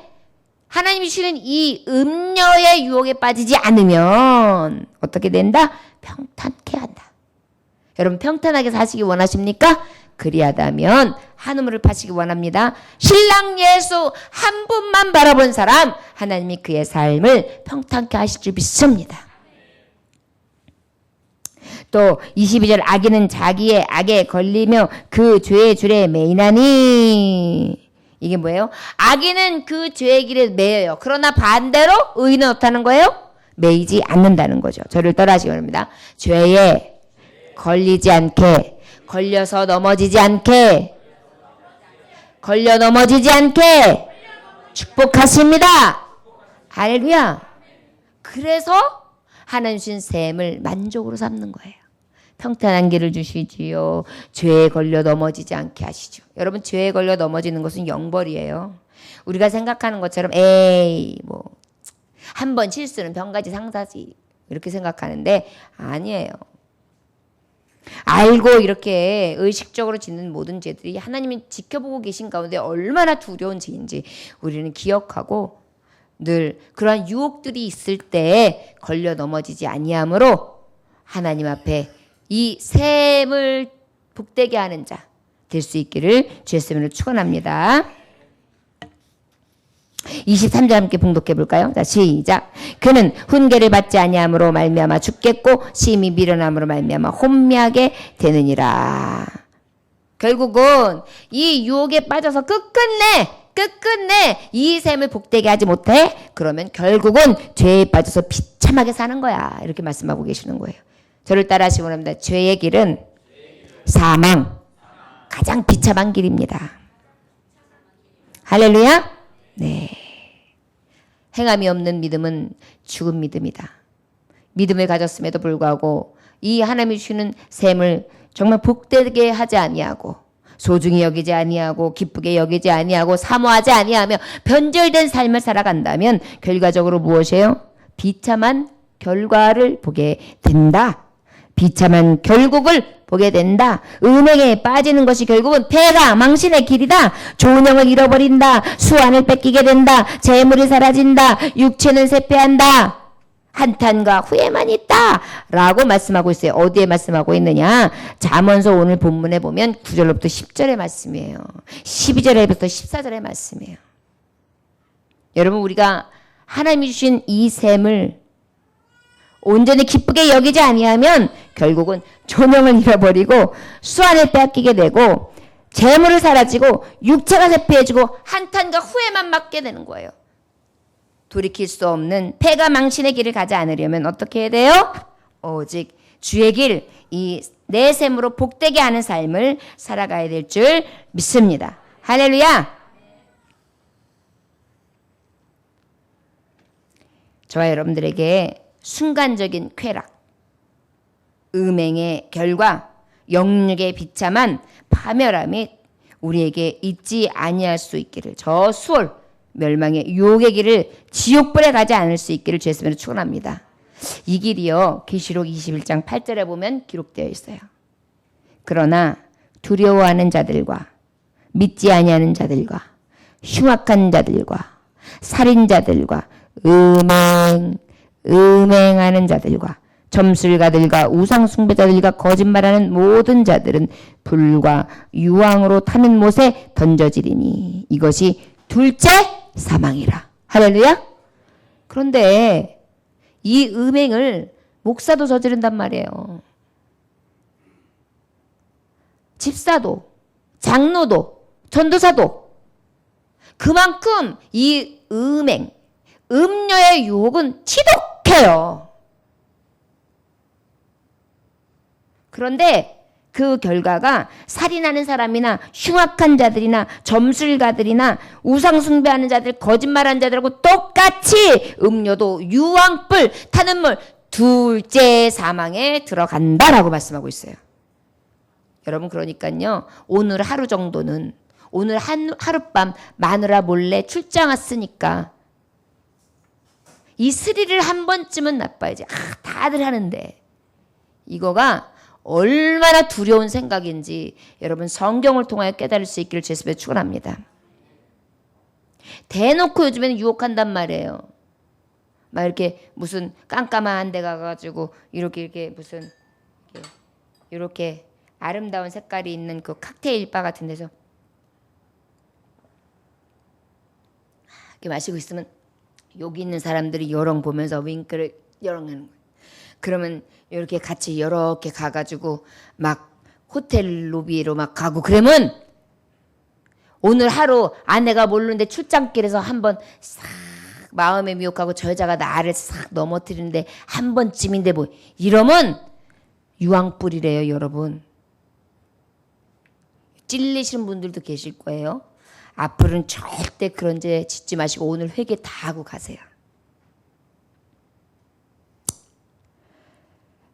하나님이 주시는 이 음녀의 유혹에 빠지지 않으면 어떻게 된다? 평탄케 한다. 여러분 평탄하게 사시기 원하십니까? 그리하다면 한 우물을 파시기 원합니다. 신랑 예수 한 분만 바라본 사람 하나님이 그의 삶을 평탄케 하실 줄 믿습니다. 또 22절 악인은 자기의 악에 걸리며 그 죄의 줄에 매이나니. 이게 뭐예요? 악인은 그 죄의 길에 매여요. 그러나 반대로 의인은 어떻다는 거예요? 매이지 않는다는 거죠. 저를 떠나시기 바랍니다. 죄에 걸리지 않게, 걸려서 넘어지지 않게, 걸려 넘어지지 않게 축복하십니다. 할렐루야. 그래서 하나님 주신 셈을 만족으로 삼는 거예요. 평탄한 길을 주시지요. 죄에 걸려 넘어지지 않게 하시죠. 여러분 죄에 걸려 넘어지는 것은 영벌이에요. 우리가 생각하는 것처럼 에이 뭐 한 번 실수는 병가지 상사지 이렇게 생각하는데 아니에요. 알고 이렇게 의식적으로 짓는 모든 죄들이 하나님이 지켜보고 계신 가운데 얼마나 두려운 죄인지 우리는 기억하고 늘 그러한 유혹들이 있을 때 걸려 넘어지지 아니하므로 하나님 앞에 이 셈을 복되게 하는 자 될 수 있기를 주의 이름으로 축원합니다. 23절 함께 봉독해 볼까요? 자, 시작. 그는 훈계를 받지 아니함으로 말미암아 죽겠고 심히 미련함으로 말미암아 혼미하게 되느니라. 결국은 이 유혹에 빠져서 끝끝내 이 셈을 복되게 하지 못해? 그러면 결국은 죄에 빠져서 비참하게 사는 거야. 이렇게 말씀하고 계시는 거예요. 저를 따라하시기 원합니다. 죄의 길은 사망. 가장 비참한 길입니다. 할렐루야. 네. 행함이 없는 믿음은 죽은 믿음이다. 믿음을 가졌음에도 불구하고 이 하나님이 주시는 셈을 정말 복되게 하지 아니하고 소중히 여기지 아니하고 기쁘게 여기지 아니하고 사모하지 아니하며 변절된 삶을 살아간다면 결과적으로 무엇이에요? 비참한 결과를 보게 된다. 비참한 결국을 보게 된다. 은행에 빠지는 것이 결국은 폐가 망신의 길이다. 좋은 영을 잃어버린다. 수완을 뺏기게 된다. 재물이 사라진다. 육체는 쇠폐한다. 한탄과 후회만 있다. 라고 말씀하고 있어요. 어디에 말씀하고 있느냐? 잠언서 오늘 본문에 보면 9절로부터 10절의 말씀이에요. 12절에부터 14절의 말씀이에요. 여러분 우리가 하나님이 주신 이 셈을 온전히 기쁘게 여기지 아니하면 결국은 존영을 잃어버리고 수완을 빼앗기게 되고 재물을 사라지고 육체가 쇠폐해지고 한탄과 후회만 맞게 되는 거예요. 돌이킬 수 없는 폐가 망신의 길을 가지 않으려면 어떻게 해야 돼요? 오직 주의 길, 이 내 셈으로 복되게 하는 삶을 살아가야 될 줄 믿습니다. 할렐루야. 저와 여러분들에게 순간적인 쾌락, 음행의 결과, 영육의 비참한 파멸함이 우리에게 있지 아니할 수 있기를, 저 수월 멸망의 유혹의 길을 지옥불에 가지 않을 수 있기를 주 예수님으로 축원합니다. 이 길이요, 계시록 21장 8절에 보면 기록되어 있어요. 그러나 두려워하는 자들과 믿지 아니하는 자들과 흉악한 자들과 살인자들과 음행하는 자들과 점술가들과 우상숭배자들과 거짓말하는 모든 자들은 불과 유황으로 타는 못에 던져지리니 이것이 둘째 사망이라. 할렐루야. 그런데 이 음행을 목사도 저지른단 말이에요. 집사도, 장로도, 전도사도. 그만큼 이 음행, 음료의 유혹은 지독해요. 그런데 그 결과가 살인하는 사람이나 흉악한 자들이나 점술가들이나 우상숭배하는 자들, 거짓말하는 자들하고 똑같이 음료도 유황불 타는 물 둘째 사망에 들어간다라고 말씀하고 있어요. 여러분, 그러니까요, 오늘 하루 정도는, 오늘 하룻밤 마누라 몰래 출장 왔으니까 이 스릴을 한 번쯤은 나빠야지. 다들 하는데 이거가 얼마나 두려운 생각인지 여러분 성경을 통하여 깨달을 수 있기를 주 예수님의 축원합니다. 대놓고 요즘에는 유혹한단 말이에요. 막 이렇게 무슨 깜깜한 데 가가지고 이렇게 무슨 이렇게 아름다운 색깔이 있는 그 칵테일 바 같은 데서 이렇게 마시고 있으면 여기 있는 사람들이 여렁 보면서 윙크를 여렁하는 거예요. 그러면 이렇게 같이 이렇게 가가지고 막 호텔 로비로 막 가고, 그러면 오늘 하루 아내가 모르는데 출장길에서 한번 싹 마음에 미혹하고 저 여자가 나를 싹 넘어뜨리는데 한 번쯤인데 뭐 이러면 유황불이래요. 여러분, 찔리시는 분들도 계실 거예요. 앞으로는 절대 그런 죄 짓지 마시고 오늘 회개 다 하고 가세요.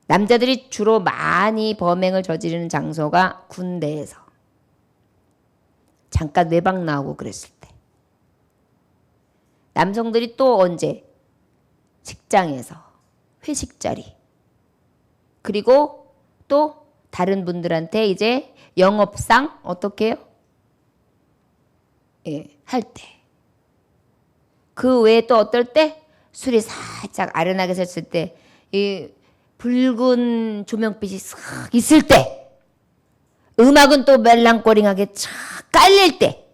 남자들이 주로 많이 범행을 저지르는 장소가 군대에서, 잠깐 외박 나오고 그랬을 때. 남성들이 또 언제? 직장에서, 회식 자리. 그리고 또 다른 분들한테 이제 영업상 어떻게 해요? 할 때. 그 외에 또 어떨 때? 술이 살짝 아련하게 샜을 때, 이 붉은 조명빛이 싹 있을 때, 음악은 또 멜랑꼬링하게 쫙 깔릴 때,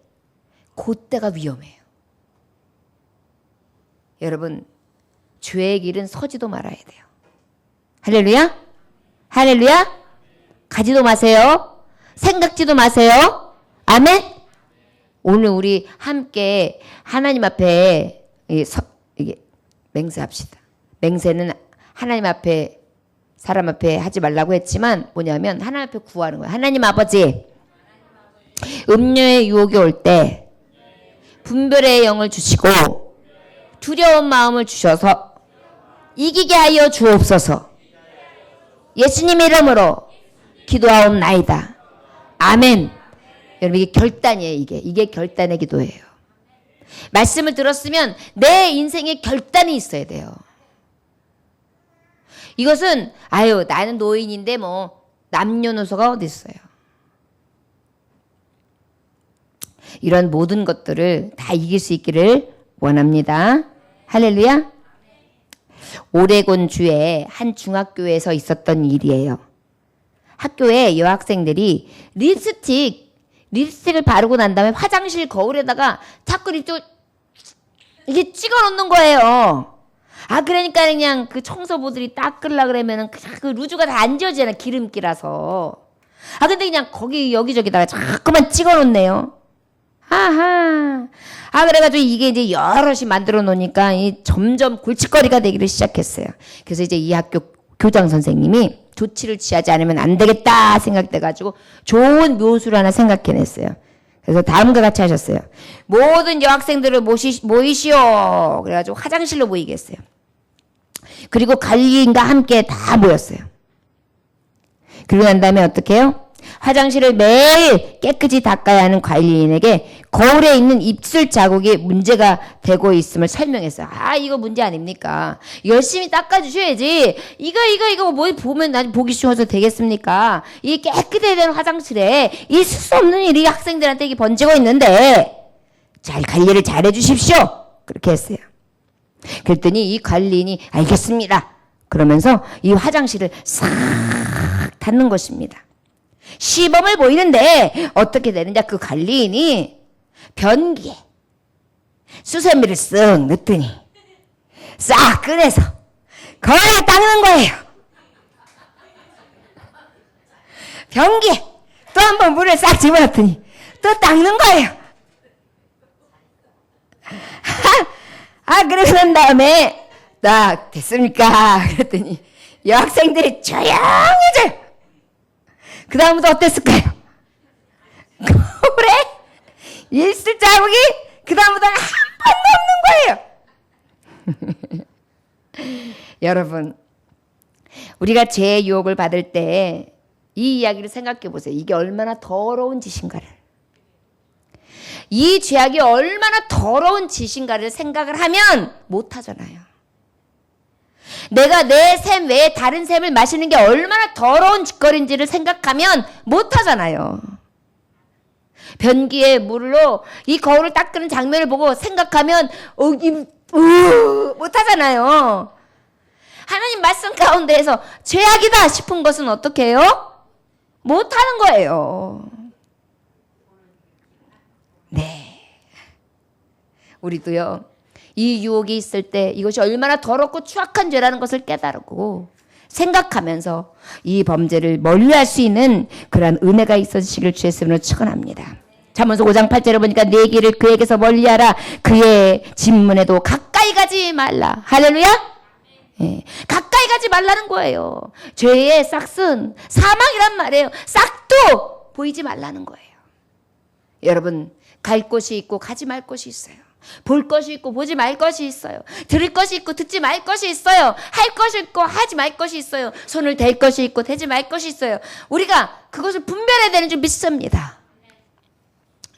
그때가 위험해요. 여러분, 죄의 길은 서지도 말아야 돼요. 할렐루야? 할렐루야? 가지도 마세요. 생각지도 마세요. 아멘? 오늘 우리 함께 하나님 앞에 이게 맹세합시다. 맹세는 하나님 앞에, 사람 앞에 하지 말라고 했지만 뭐냐면 하나님 앞에 구하는 거예요. 하나님 아버지, 음료의 유혹이 올 때 분별의 영을 주시고 두려운 마음을 주셔서 이기게 하여 주옵소서. 예수님 이름으로 기도하옵나이다. 아멘. 여러분, 이게 결단이에요. 이게 결단의 기도예요. 말씀을 들었으면 내 인생에 결단이 있어야 돼요. 이것은 나는 노인인데 뭐 남녀노소가 어디 있어요. 이런 모든 것들을 다 이길 수 있기를 원합니다. 할렐루야. 오레곤 주의 한 중학교에서 있었던 일이에요. 학교에 여학생들이 립스틱을 바르고 난 다음에 화장실 거울에다가 자꾸 이게 찍어 놓는 거예요. 그러니까 그냥 그 청소부들이 닦으려 그러면은 그 루즈가 다 안 지워지잖아, 기름기라서. 근데 그냥 거기 여기저기다가 자꾸만 찍어 놓네요. 그래가지고 이게 이제 여럿이 만들어 놓으니까 점점 골칫거리가 되기를 시작했어요. 그래서 이제 이 학교 교장 선생님이 조치를 취하지 않으면 안 되겠다 생각돼가지고 좋은 묘수를 하나 생각해냈어요. 그래서 다음과 같이 하셨어요. 모든 여학생들을 모이시오. 그래가지고 화장실로 모이게 했어요. 그리고 관리인과 함께 다 모였어요. 그러고 난 다음에 어떻게 해요? 화장실을 매일 깨끗이 닦아야 하는 관리인에게 거울에 있는 입술 자국이 문제가 되고 있음을 설명했어요. 아, 이거 문제 아닙니까? 열심히 닦아주셔야지. 이거 뭐 보면 나 보기 쉬워서 되겠습니까? 이 깨끗해야 되는 화장실에 있을 수 없는 일이 학생들한테 이게 번지고 있는데 잘 관리를 잘 해주십시오. 그렇게 했어요. 그랬더니 이 관리인이 알겠습니다. 그러면서 이 화장실을 싹 닦는 것입니다. 시범을 보이는데 어떻게 되느냐, 그 관리인이 변기에 수세미를 쓱 넣더니 싹 꺼내서 거울에 닦는 거예요. 변기에 또 한 번 물을 싹 집어넣더니 또 닦는 거예요. 그러고 난 다음에 딱 됐습니까? 그랬더니 여학생들이 조용해져요. 그 다음부터 어땠을까요? 거울에 입술 자국이 그 다음부터는 한 번도 없는 거예요. 여러분, 우리가 죄의 유혹을 받을 때 이 이야기를 생각해 보세요. 이게 얼마나 더러운 짓인가를. 이 죄악이 얼마나 더러운 짓인가를 생각을 하면 못하잖아요. 내가 내 샘 외에 다른 샘을 마시는 게 얼마나 더러운 짓거리인지를 생각하면 못하잖아요. 변기에 물로 이 거울을 닦는 장면을 보고 생각하면 못하잖아요. 하나님 말씀 가운데에서 죄악이다 싶은 것은 어떻게 해요? 못하는 거예요. 네. 우리도요, 이 유혹이 있을 때 이것이 얼마나 더럽고 추악한 죄라는 것을 깨달고 생각하면서 이 범죄를 멀리할 수 있는 그러한 은혜가 있어지시길 주의 이름으로 축원합니다. 잠언서 5장 8절에 보니까 내 길을 그에게서 멀리하라. 그의 진문에도 가까이 가지 말라. 할렐루야. 예, 가까이 가지 말라는 거예요. 죄의 싹은 사망이란 말이에요. 싹도 보이지 말라는 거예요. 여러분, 갈 곳이 있고 가지 말 곳이 있어요. 볼 것이 있고 보지 말 것이 있어요. 들을 것이 있고 듣지 말 것이 있어요. 할 것이 있고 하지 말 것이 있어요. 손을 댈 것이 있고 대지 말 것이 있어요. 우리가 그것을 분별해야 되는 줄 믿습니다.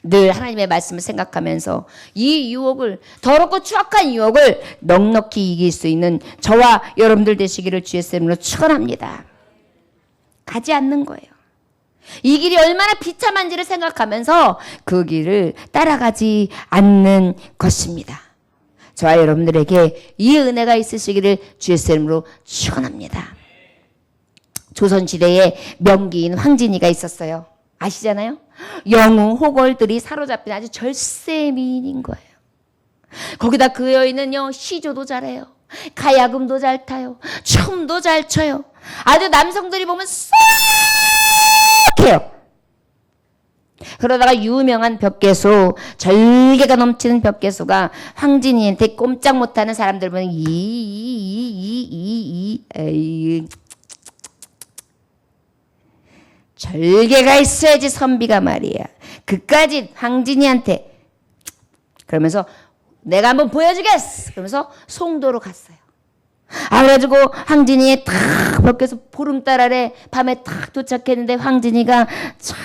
늘 하나님의 말씀을 생각하면서 이 유혹을, 더럽고 추악한 유혹을 넉넉히 이길 수 있는 저와 여러분들 되시기를 주의 이름으로 축원합니다. 가지 않는 거예요. 이 길이 얼마나 비참한지를 생각하면서 그 길을 따라가지 않는 것입니다. 저와 여러분들에게 이 은혜가 있으시기를 주의 이름으로 축원합니다. 조선시대에 명기인 황진이가 있었어요. 아시잖아요? 영웅 호걸들이 사로잡힌 아주 절세 미인인 거예요. 거기다 그 여인은요, 시조도 잘해요. 가야금도 잘 타요. 춤도 잘 춰요. 아주 남성들이 보면 싹해요. 그러다가 유명한 벽계수, 절개가 넘치는 벽계수가 황진이한테 꼼짝 못하는 사람들 보면 절개가 있어야지 선비가 말이야. 그까지 황진이한테 그러면서 내가 한번 보여주겠어. 그러면서 송도로 갔어요. 그래가지고 황진이의 탁 벽에서 보름달 아래 밤에 탁 도착했는데 황진이가 참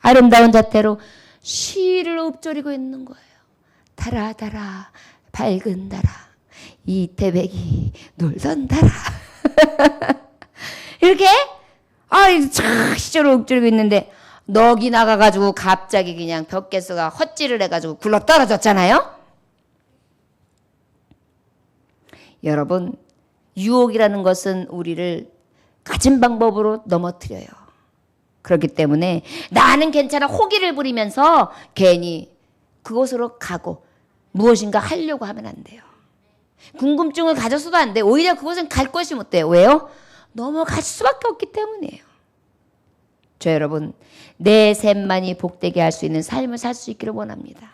아름다운 자태로 시를 읊조리고 있는 거예요. 달아 달아 밝은 달아 이태백이 놀던 달아 이렇게 쫙 시조를 읊조리고 있는데 넋이 나가가지고 갑자기 그냥 벽개수가 헛질을 해가지고 굴러 떨어졌잖아요. 여러분, 유혹이라는 것은 우리를 가진 방법으로 넘어뜨려요. 그렇기 때문에 나는 괜찮아 호기를 부리면서 괜히 그곳으로 가고 무엇인가 하려고 하면 안 돼요. 궁금증을 가졌어도 안 돼요. 오히려 그곳은 갈 것이 못 돼요. 왜요? 넘어갈 수밖에 없기 때문이에요. 저 여러분, 내 샘만이 복되게 할 수 있는 삶을 살 수 있기를 원합니다.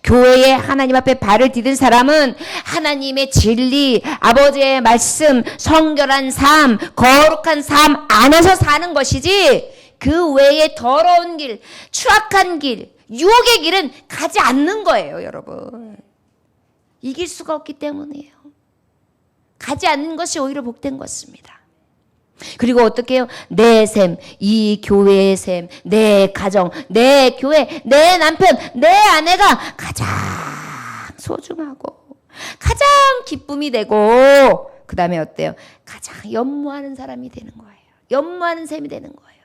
교회에 하나님 앞에 발을 디딘 사람은 하나님의 진리, 아버지의 말씀, 성결한 삶, 거룩한 삶 안에서 사는 것이지 그 외에 더러운 길, 추악한 길, 유혹의 길은 가지 않는 거예요, 여러분. 이길 수가 없기 때문이에요. 가지 않는 것이 오히려 복된 것입니다. 그리고 어떻게 해요? 내 셈, 이 교회의 셈, 내 가정, 내 교회, 내 남편, 내 아내가 가장 소중하고 가장 기쁨이 되고 그 다음에 어때요? 가장 연모하는 사람이 되는 거예요. 연모하는 셈이 되는 거예요.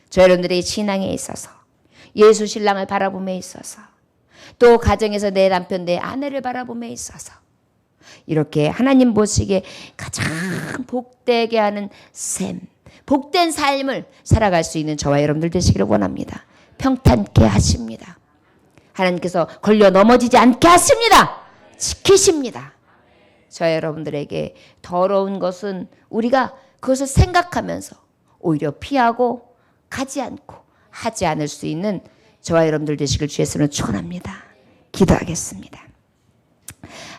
저 여러분들의 신앙에 있어서 예수 신랑을 바라봄에 있어서 또 가정에서 내 남편, 내 아내를 바라봄에 있어서 이렇게 하나님 보시기에 가장 복되게 하는 셈, 복된 삶을 살아갈 수 있는 저와 여러분들 되시기를 원합니다. 평탄케 하십니다. 하나님께서 걸려 넘어지지 않게 하십니다. 지키십니다. 저와 여러분들에게 더러운 것은 우리가 그것을 생각하면서 오히려 피하고 가지 않고 하지 않을 수 있는 저와 여러분들 되시길 주의 이름으로 축원합니다. 기도하겠습니다.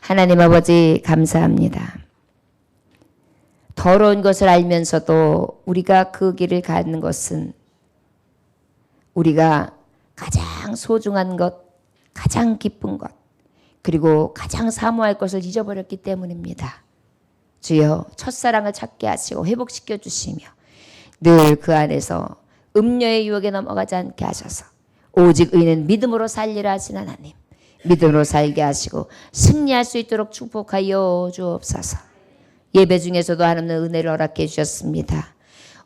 하나님 아버지 감사합니다. 더러운 것을 알면서도 우리가 그 길을 가는 것은 우리가 가장 소중한 것, 가장 기쁜 것, 그리고 가장 사모할 것을 잊어버렸기 때문입니다. 주여 첫사랑을 찾게 하시고 회복시켜 주시며 늘 그 안에서 음녀의 유혹에 넘어가지 않게 하셔서 오직 의는 믿음으로 살리라 하신 하나님, 믿음으로 살게 하시고 승리할 수 있도록 축복하여 주옵소서. 예배 중에서도 하나님의 은혜를 허락해 주셨습니다.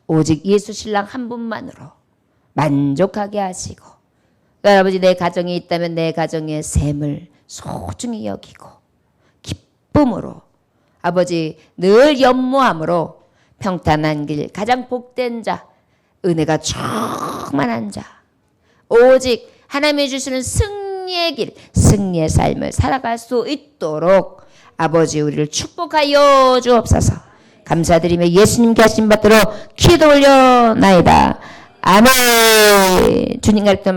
오직 예수 신랑 한 분만으로 만족하게 하시고 아버지 내 가정이 있다면 내 가정의 셈을 소중히 여기고 기쁨으로 아버지 늘 연모함으로 평탄한 길 가장 복된 자 은혜가 충만한 자 오직 하나님이 주시는 승리의 길 승리의 삶을 살아갈 수 있도록 아버지 우리를 축복하여 주옵소서. 감사드리며 예수님께 하신 받들어 기도 올려나이다. 아멘. 주님 가르쳐